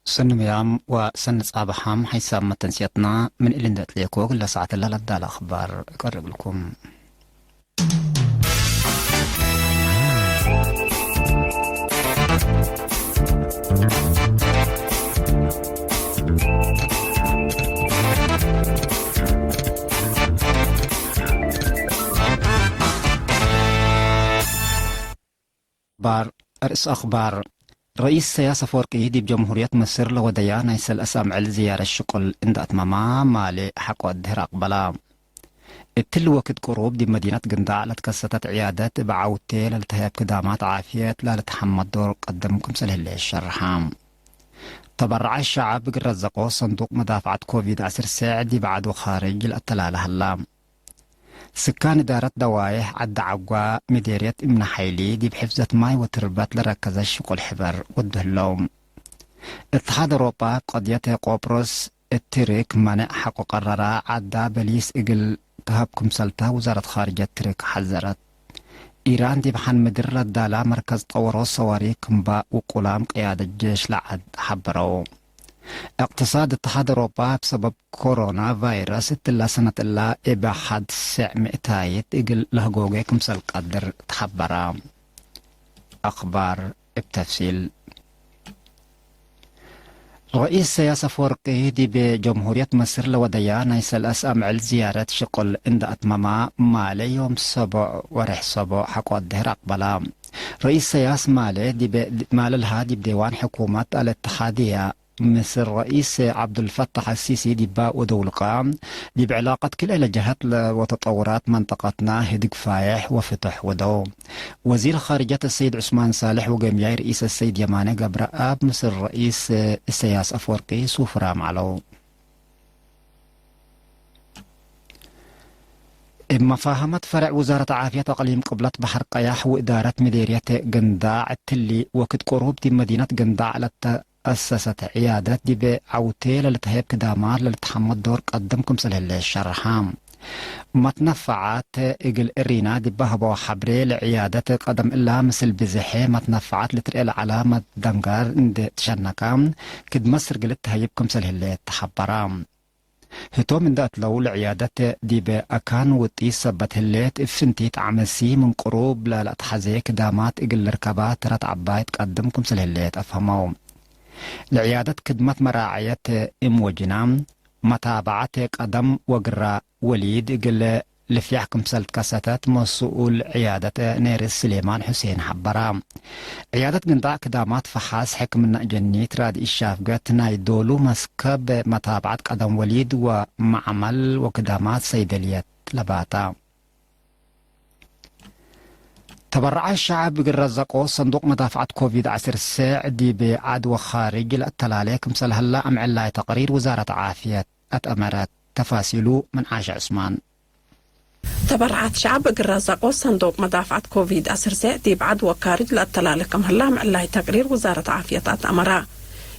سن ميام وسن صباحام حساب متنسيتنا من إلندات ليكوغ لساعة الليلة الأخبار أقرب لكم. رئيس أخبار رئيس سياسة فورقي دي بجمهورية مصر لوديان يسأل أسامع زيارة الشغل عند أتماما مالي حق الدهر أقبلا التل وقت قروب دي مدينة قنداع لتكستت عيادات بعوتي للتهيب كدامات عافية لتحمد دور قدمكم سلهل الشرحام. تبرع الشعب قرزقو صندوق مدافعة كوفيد 19 دي بعد وخارج التلالة هلام. سكان إدارة دوايح عد عقوى مديرية إمن حيلي دي بحفظة ماي وتربات لركز الشغل حبر والدهلوم. اتحاد أوروبا قضية قبرص الترك منع حق قرر عدا بليس إقل تهبكم سلطة وزارة خارجية الترك حذرت. إيران دي بحن مدرة دالا مركز طور الصواريخ كمبا وقلام قيادة الجيش لعد حبرو. اقتصاد اتحاد أوروبا بسبب كورونا فيروس اتلا سنة إلا إبا حد سع مئتايت إقل لهقوقي كمسال قدر تحبرا. أخبار بتفصيل. رئيس سياسة فورقي دي بجمهورية مصر لوديان يسأل أسامع الزيارة شغل عند أتماما مالي يوم سبع ورح سبع حقو الدهر أقبلا. رئيس سياسة مالي دي مال الهادي بديوان حكومة الاتحادية مصر رئيس عبد الفتاح السيسي دي باء ودولقة دي بعلاقة كل الجهات وتطورات منطقتنا هدق فايح وفتح ودو. وزير خارجية السيد عثمان صالح وقمياي رئيس السيد يماني قبر آب مصر رئيس السياسة أفورقي سوفرا معلو. مفاهمة فرع وزارة عافية أقليم قبلة بحر قياح وإدارة مديرية قنداع التلي وقت قروب دي مدينة قنداع أسست عيادات دي بعوتي للتهيب كدامار للتحمد دور قدمكم سلهل الشرحام. متنفعات إقل إرينا دي بهبو حبري لعيادات قدم إلا مثل بزحي متنفعات لترئيل علامة دمقار اند تشنكام كد مصر قلت تهيبكم سلهل تحبرام. هتو من دات لو العيادات دي بأكان وطيس سبت هليت افنتيت عمسي من قروب للأتحزي كدامات إقل الركبات رات عبايت قدمكم سلهل أفهموهم. لعيادة خدمة مراعية وجنام متابعة قدم وقرا وليد قل لفيحكم سلت كاساتات مسؤول عيادة نير سليمان حسين حبرام. عيادة قنداع كدامات فحاس حكم جنيت راد الشافقات نايدولو مسكب متابعة قدم وليد ومعمل وكدامات صيدلية لباتا. تبرع الشعب بالرزق صندوق مدافعة كوفيد 19 دي بعد وخارج التلالي كمسل هلا أم علاي تقرير وزارة عافية أتأمرت تفاصيله من عاش عثمان. تبرعت شعب بالرزق صندوق مدافعة كوفيد 19 دي بعد وخارج التلالي كم هلا أم علاي تقرير وزارة عافية أتأمرت.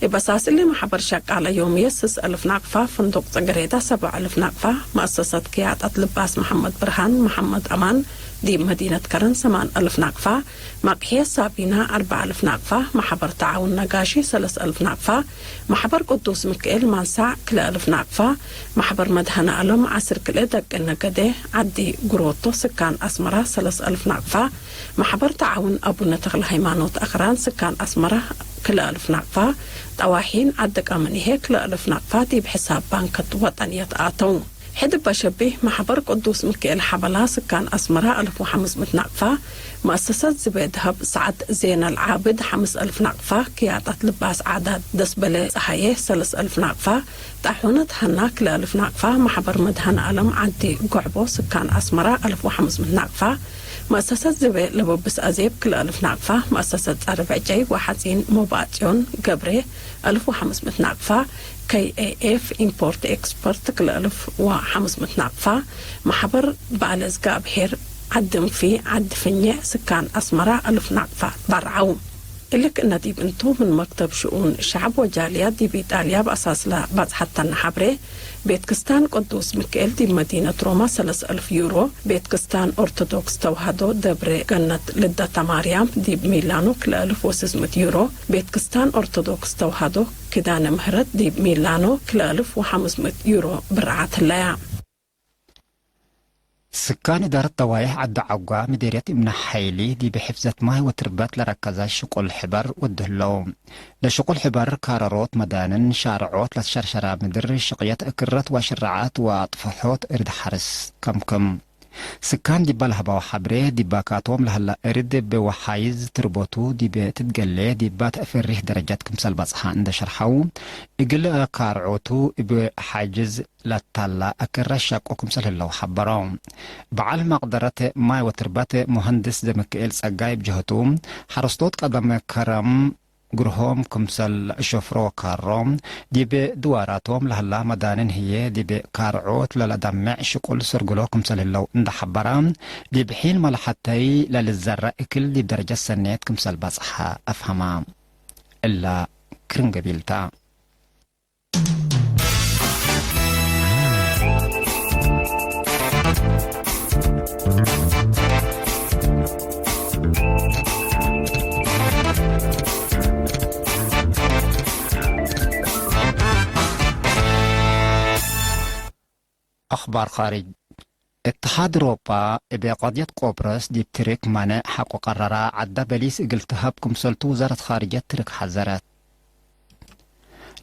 بساس اللي محبر شك على يوم يسس 1000 ناقفة فندق تقريدا 7000 ناقفة مؤسسة كيات أطلباس محمد برهان محمد أمان دي مدينة كرن 8000 ناقفة مقحية سابينا 4000 ناقفة محبر تعاون نقاشي 3000 ناقفة محبر قدوس مكيل مانسع كلا 1000 ناقفة محبر مدهنة ألم عسر كلا دق النقده عدي قروطو سكان أسمرة 3000 ناقفة محبر تعاون أبو نتغل هيمانوت أخران سكان أسمرة كلا 1000 ناقفة طواحين عدك أمني هيك لألف نقفاتي بحساب بانكة وطنية آتو حد بشبه محبر قدوس مكيل حبلا سكان أسمرة 1500 نقفة مؤسسة زبيد هب سعد زين العابد 5000 نقفة كياتات لباس عدد دسبلة صحيح 3000 نقفة طاحونة هناك ل1000 نقفة محبر مدهن ألم عدي قعبو سكان أسمرة 1500 نقفة مؤسسة زبي لبوبس أزيب كل 1000 نقفة مؤسسة أربعجي وحزين موباتيون قبري 1500 نقفة KAF Import Export كل 1500 نقفة محبر بالزقاب هير عدم في عد فنية سكان أسمرة 1000 نقفة برعو إلك إن ديب انتو من مكتب شؤون شعب وجاليات ديب إيطاليا بأساس لا بعض حتى النحبري بيت كستان قدوس ميكائيل ديب مدينة روما 3000 يورو بيت كستان أرثوذكس توحدو دبري جنة لدة مريم ديب ميلانو 1600 يورو بيت كستان أرثوذكس توحدو كدان مهرت ديب ميلانو 1500 يورو برعات الليا سكان إدارة طوايح عد عقا مديرية ابن حيلي دي بحفظة ماي وتربات لركزة شقل حبر والدهلو لشقل حبر كاراروت مدانن شارعوت للشرشرة مدر شقيات أكرت وشرعات وطفحوت إرد حرس كم سكان دي بالهبا وحبريه دي باكاتوم لهلا إرد بوحايز تربوتو دي بتتقلي دي بات أفريه درجات كمسال بصحا عند شرحو إقل كارعوتو بحاجز لطالا أكرشاك وكمسال اللو حبراو بعال مقدرات ماي وتربات مهندس دمكيل ساقايب جهتو حرستوت قدم كرم جرهم كمسل شفرو كاروم دي بدواراتهم لهلا مدانن هي دي بكارعوت للدمع شقل سرقلو كمسل اللو اند حبرام دي بحين ملحتي للزرع اكل دي بدرجة سنيت كمسل بصحة افهمام الا كرنقبيلتا أخبار خارج اتحاد أوروبا بقضية قبرص دي بترك منع حق قرارا عدا بليس اقلتهاب كمسلتو وزارة خارجية ترك حذرت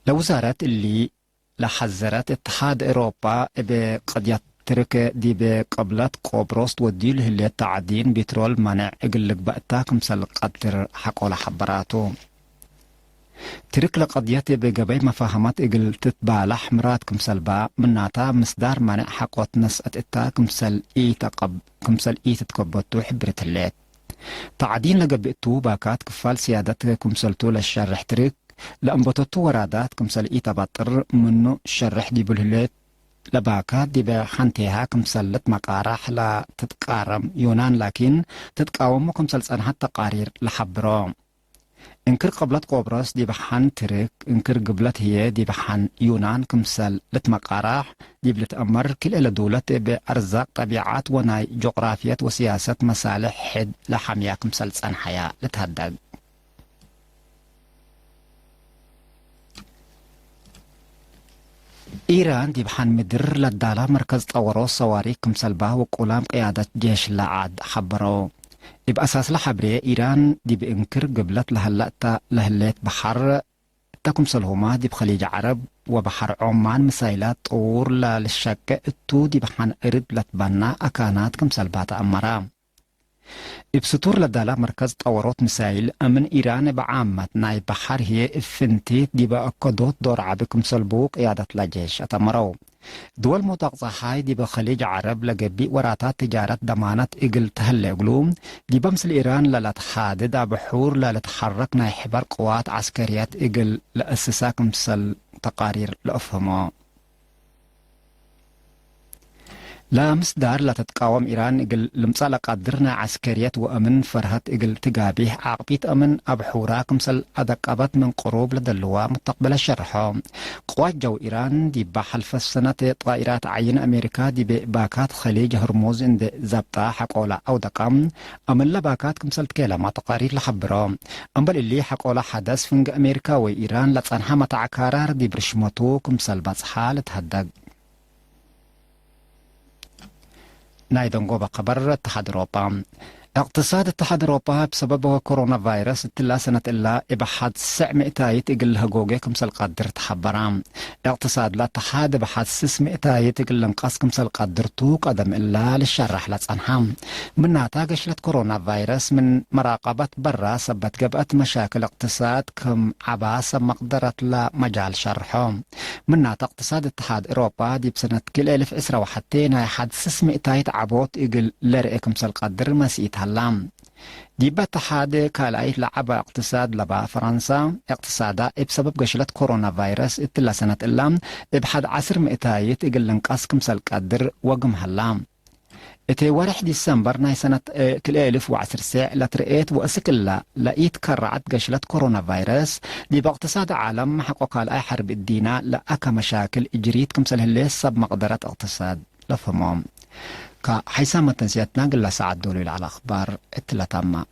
لوزارات اللي لحذرت اتحاد أوروبا بقضية ترك دي بقبلات قبرص وديله اللي تعدين بترول منع اقلق بقتا كمسل قدر حق ولا حبراتو ترك لقضيتي بقبي مفاهمات إقل تتبع حمرات كمسل من ناتا مصدار مانع حقوت نسأت إتا كمسل إي تتقبطو حبرت الليت تعدين لقبئتو باكات كفال سيادات كمسلتو للشرح ترك لأنبطتو ورادات كمسل إي تبطر منو الشرح دي بالهليت لباكات دي بحانتيها كمسلت مقارح لا تتقارم يونان لكن تتقاومو كمسل صنحات تقارير لحبرام انكر قبلت قبرص دي بحان ترك انكر قبلت هي دي بحان يونان كمسل لتمقاراح دي بلتأمر كل إلى دولة بأرزاق طبيعات وناي جغرافيات وسياسة مصالح حد لحميا كمسل صن حياة لتهدد إيران دي بحان مدر للدالة مركز طورو صواريخ كمسل با وقولام قيادة جيش لعاد حبرو بأساس لحبري إيران دي بإنكر قبلت لهلأتا لهليت بحر تاكم سلهما دي بخليج عرب وبحر عمان مسايلات طور للشك التو دي بحان إرد لتبنى أكانات كمسلبات أمرا بسطور لدالا مركز طوروت مسايل أمن إيران بعامة ناي بحر هي إفنتيت دي بأكدوت دور عبكم سلبوق قيادة لجيش أتمرو دول متقصحاي دي بخليج عرب لقبي وراتات تجارة ضمانات إقل تهلقلوم دي بمثل إيران للتحادد بحور لتحرك نايحبر قوات عسكريات إقل لأسساك مثل تقارير لأفهمه لا مصدر لا تتقاوم إيران إقل لمصالة قدرنا عسكريات وأمن فرهت إقل تقابيه عقبيت أمن أبحورا كمسل أدقابات من قروب لدلوا مستقبل الشرحة قوات جو إيران دي بحلف السنة طائرات عين أمريكا دي باكات خليج هرموز اند زبطة حقولا أو دقام أمن لباكات كمسل تكيلا ما تقارير لحبرا أمبل اللي حقولا حدث فنج أمريكا وإيران لتصنحة متع كارار دي برشمتو كمسل بصحة لتهدق نايدن قوبا قبر اتحاد أوروبا اقتصاد اتحاد أوروبا بسبب كورونا فيروس اتلا سنة إلا إبحاد 900 إقل هقوقي كمسل قدر تحبرام اقتصاد لا اتحاد بحاد 600 إقل انقاس كمسل قدر تو قدم إلا للشرح لتصنحام من ناتاقش كورونا فيروس من مراقبة برا سبت قبأت مشاكل اقتصاد كم عباسة مقدرة لا مجال شرحهم من نات اقتصاد اتحاد أوروبا دي بسنة كل 1000 إسرة وحتين حد 600 عبوت إقل لرئي كمسل قدر مسيت هلام دي باتحاد كالاي لعب اقتصاد لبا فرنسا اقتصادا بسبب قشلة كورونا فيروس اتلا سنة اللام بحد 10 مئتايت اقل انقاس كمسل قدر وقم هلام اتي ورح ديسمبر ناي سنة كل 1010 لترئيت وأسكلا لقيت كرعت قشلة كورونا فيروس دي باقتصاد عالم حقوق اي حرب الدينا لأكا مشاكل إجريت كمسل هليس سب مقدرة اقتصاد لفهمهم كحيسامة تنسيتنا قل ساعد دولي على أخبار التلاتامة